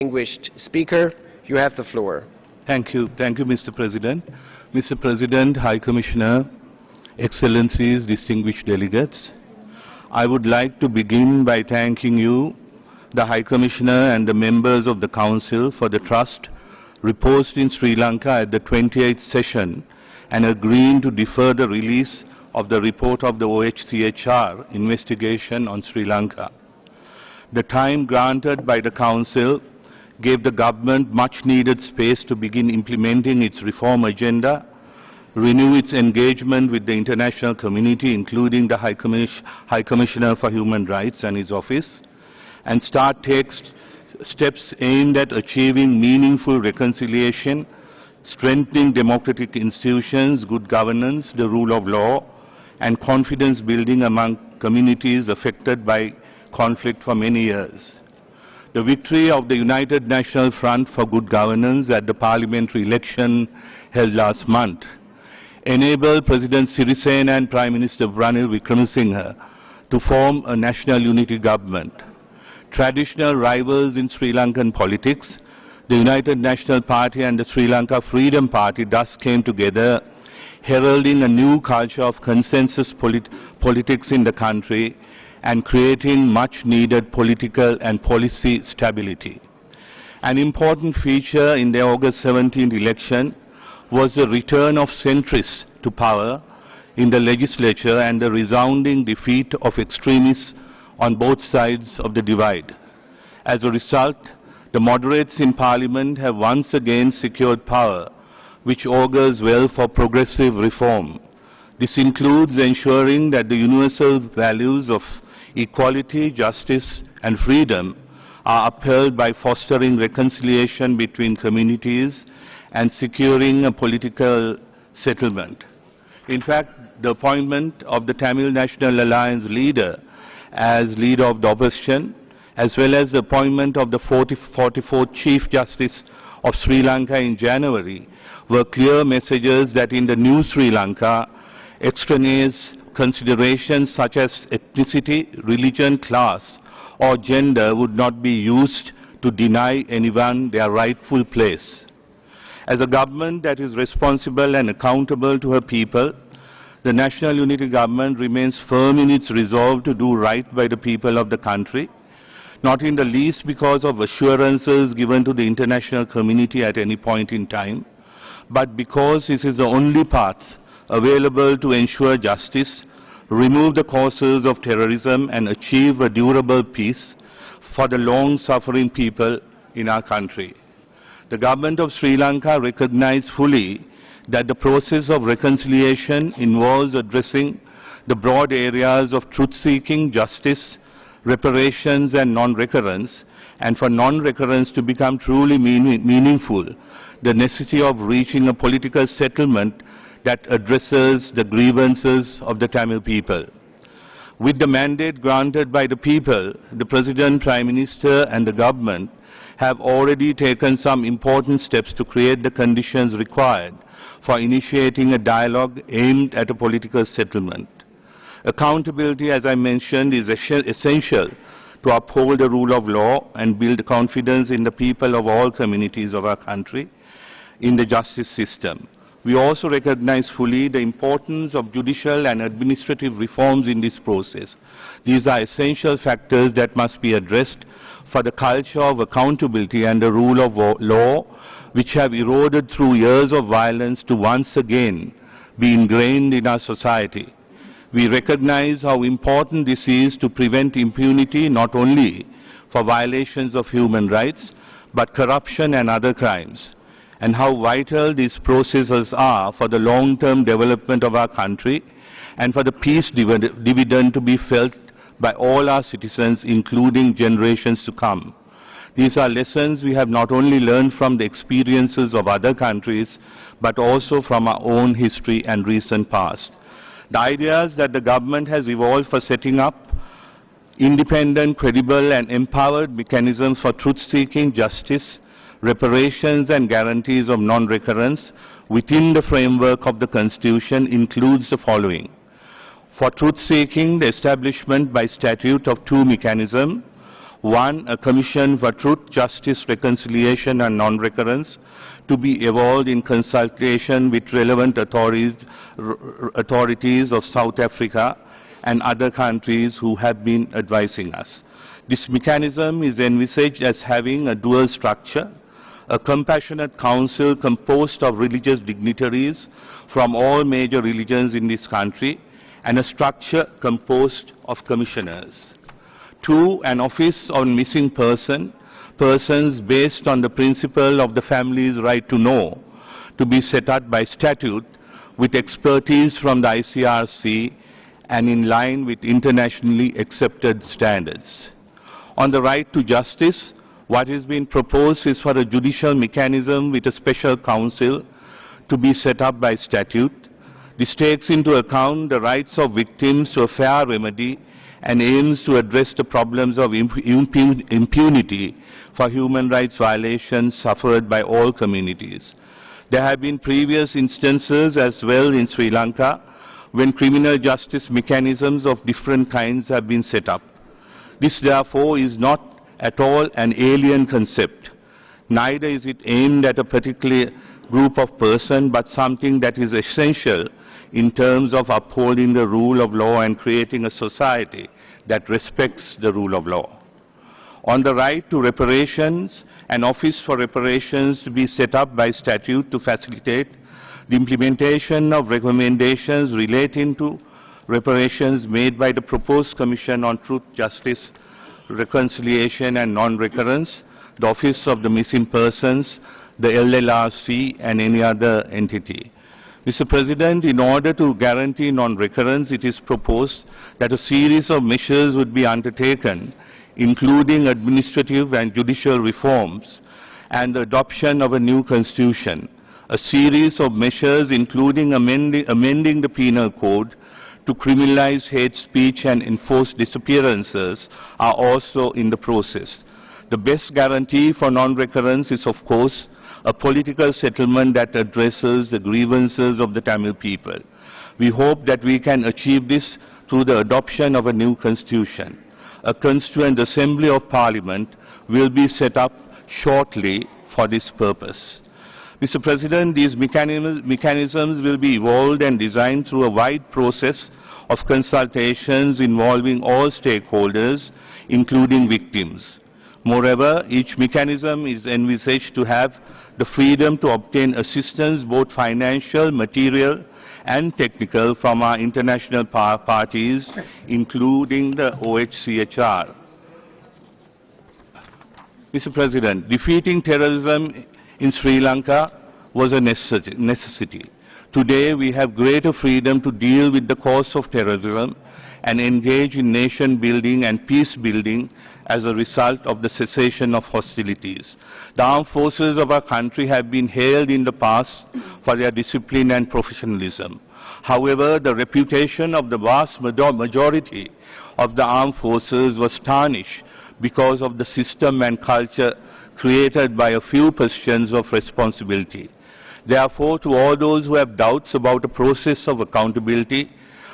Distinguished Speaker, you have the floor. Thank you, Mr. President. Mr. President, High Commissioner, Excellencies, distinguished delegates, I would like to begin by thanking you, the High Commissioner and the members of the Council for the trust reposed in Sri Lanka at the 28th session and agreeing to defer the release of the report of the OHCHR investigation on Sri Lanka. The time granted by the Council gave the government much-needed space to begin implementing its reform agenda, renew its engagement with the international community, including the High Commissioner for Human Rights and his office, and start steps aimed at achieving meaningful reconciliation, strengthening democratic institutions, good governance, the rule of law, and confidence building among communities affected by conflict for many years. The victory of the United National Front for Good Governance at the parliamentary election held last month enabled President Sirisena and Prime Minister Ranil Wickremesinghe to form a national unity government. Traditional rivals in Sri Lankan politics, the United National Party and the Sri Lanka Freedom Party thus came together, heralding a new culture of consensus politics in the country and creating much-needed political and policy stability. An important feature in the August 17th election was the return of centrists to power in the legislature and the resounding defeat of extremists on both sides of the divide. As a result, the moderates in Parliament have once again secured power, which augurs well for progressive reform. This includes ensuring that the universal values of equality, justice and freedom are upheld by fostering reconciliation between communities and securing a political settlement. In fact, the appointment of the Tamil National Alliance leader as leader of the opposition, as well as the appointment of the 44th Chief Justice of Sri Lanka in January, were clear messages that in the new Sri Lanka, extraneous considerations such as ethnicity, religion, class or gender would not be used to deny anyone their rightful place. As a government that is responsible and accountable to her people, the National Unity Government remains firm in its resolve to do right by the people of the country, not in the least because of assurances given to the international community at any point in time, but because this is the only path available to ensure justice, remove the causes of terrorism and achieve a durable peace for the long-suffering people in our country. The government of Sri Lanka recognizes fully that the process of reconciliation involves addressing the broad areas of truth-seeking, justice, reparations and non-recurrence, and for non-recurrence to become truly meaningful, the necessity of reaching a political settlement that addresses the grievances of the Tamil people. With the mandate granted by the people, the President, Prime Minister and the government have already taken some important steps to create the conditions required for initiating a dialogue aimed at a political settlement. Accountability, as I mentioned, is essential to uphold the rule of law and build confidence in the people of all communities of our country in the justice system. We also recognize fully the importance of judicial and administrative reforms in this process. These are essential factors that must be addressed for the culture of accountability and the rule of law, which have eroded through years of violence to once again be ingrained in our society. We recognize how important this is to prevent impunity not only for violations of human rights, but corruption and other crimes, and how vital these processes are for the long-term development of our country and for the peace dividend to be felt by all our citizens, including generations to come. These are lessons we have not only learned from the experiences of other countries, but also from our own history and recent past. The ideas that the government has evolved for setting up independent, credible and empowered mechanisms for truth-seeking, justice, reparations and guarantees of non-recurrence within the framework of the Constitution includes the following. For truth-seeking, the establishment by statute of two mechanisms, One, a commission for truth, justice, reconciliation and non-recurrence to be evolved in consultation with relevant authorities of South Africa and other countries who have been advising us. This mechanism is envisaged as having a dual structure: a compassionate council composed of religious dignitaries from all major religions in this country, and a structure composed of commissioners. Two, an office on missing persons based on the principle of the family's right to know, to be set up by statute with expertise from the ICRC and in line with internationally accepted standards. On the right to justice, what is being proposed is for a judicial mechanism with a special council to be set up by statute. This takes into account the rights of victims to a fair remedy and aims to address the problems of impunity for human rights violations suffered by all communities. There have been previous instances as well in Sri Lanka when criminal justice mechanisms of different kinds have been set up. This therefore is not at all an alien concept. Neither is it aimed at a particular group of persons, but something that is essential in terms of upholding the rule of law and creating a society that respects the rule of law. On the right to reparations, an office for reparations to be set up by statute to facilitate the implementation of recommendations relating to reparations made by the proposed Commission on Truth, Justice, Reconciliation and Non-Recurrence, the Office of the Missing Persons, the LLRC and any other entity. Mr. President, in order to guarantee non-recurrence, it is proposed that a series of measures would be undertaken, including administrative and judicial reforms and the adoption of a new constitution. A series of measures including amending the penal code to criminalize hate speech and enforce disappearances are also in the process. The best guarantee for non-recurrence is, of course, a political settlement that addresses the grievances of the Tamil people. We hope that we can achieve this through the adoption of a new constitution. A constituent assembly of parliament will be set up shortly for this purpose. Mr. President, these mechanisms will be evolved and designed through a wide process of consultations involving all stakeholders, including victims. Moreover, each mechanism is envisaged to have the freedom to obtain assistance, both financial, material, and technical, from our international parties, including the OHCHR. Mr. President, defeating terrorism in Sri Lanka was a necessity. Today, we have greater freedom to deal with the cause of terrorism and engage in nation building and peace building as a result of the cessation of hostilities. The armed forces of our country have been hailed in the past for their discipline and professionalism. However, the reputation of the vast majority of the armed forces was tarnished because of the system and culture created by a few positions of responsibility. Therefore, to all those who have doubts about the process of accountability,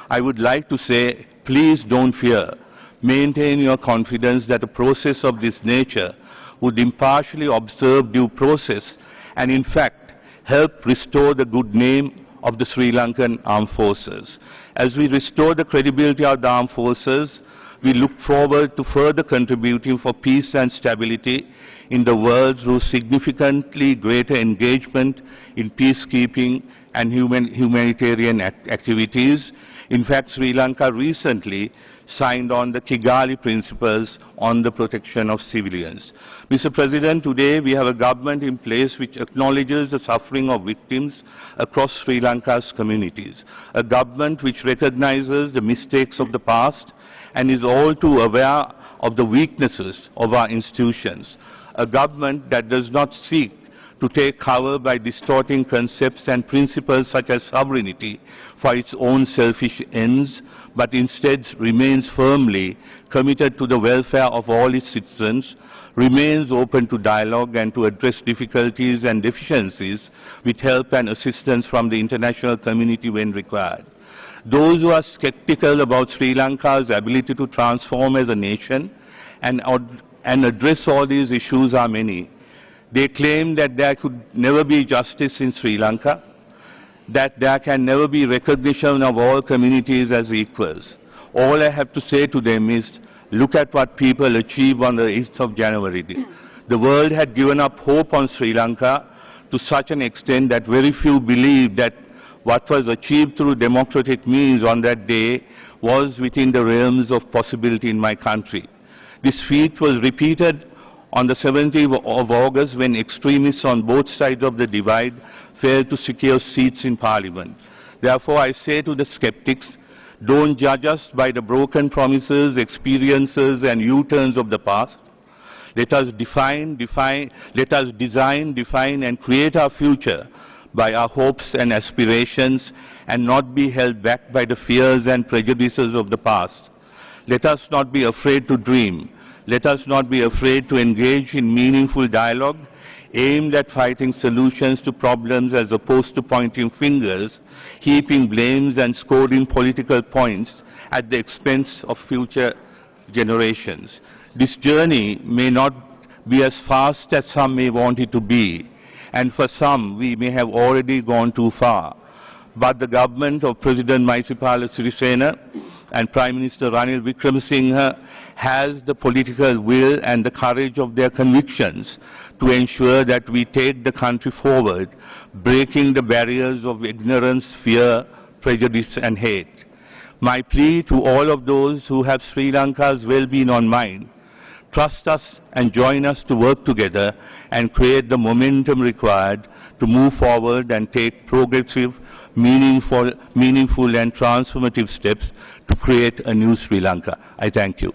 I would like to say, please don't fear. Maintain your confidence that a process of this nature would impartially observe due process and in fact help restore the good name of the Sri Lankan armed forces. As we restore the credibility of the armed forces, we look forward to further contributing for peace and stability in the world through significantly greater engagement in peacekeeping and humanitarian activities. In fact, Sri Lanka recently signed on the Kigali Principles on the protection of civilians. Mr. President, today we have a government in place which acknowledges the suffering of victims across Sri Lanka's communities, a government which recognizes the mistakes of the past and is all too aware of the weaknesses of our institutions, a government that does not seek to take cover by distorting concepts and principles such as sovereignty for its own selfish ends, but instead remains firmly committed to the welfare of all its citizens, remains open to dialogue and to address difficulties and deficiencies with help and assistance from the international community when required. Those who are skeptical about Sri Lanka's ability to transform as a nation and and address all these issues are many. They claim that there could never be justice in Sri Lanka, that there can never be recognition of all communities as equals. All I have to say to them is, look at what people achieved on the 8th of January. The world had given up hope on Sri Lanka to such an extent that very few believed that what was achieved through democratic means on that day was within the realms of possibility in my country. This feat was repeated on the 17th of August when extremists on both sides of the divide failed to secure seats in Parliament. Therefore, I say to the skeptics, don't judge us by the broken promises, experiences and U-turns of the past. Let us design, define and create our future by our hopes and aspirations and not be held back by the fears and prejudices of the past. Let us not be afraid to dream. Let us not be afraid to engage in meaningful dialogue aimed at finding solutions to problems as opposed to pointing fingers, heaping blames and scoring political points at the expense of future generations. This journey may not be as fast as some may want it to be, and for some we may have already gone too far. But the government of President Maithripala Sirisena and Prime Minister Ranil Wickremesinghe has the political will and the courage of their convictions to ensure that we take the country forward, breaking the barriers of ignorance, fear, prejudice and hate. My plea to all of those who have Sri Lanka's well-being on mind, trust us and join us to work together and create the momentum required to move forward and take progressive, meaningful and transformative steps to create a new Sri Lanka. I thank you.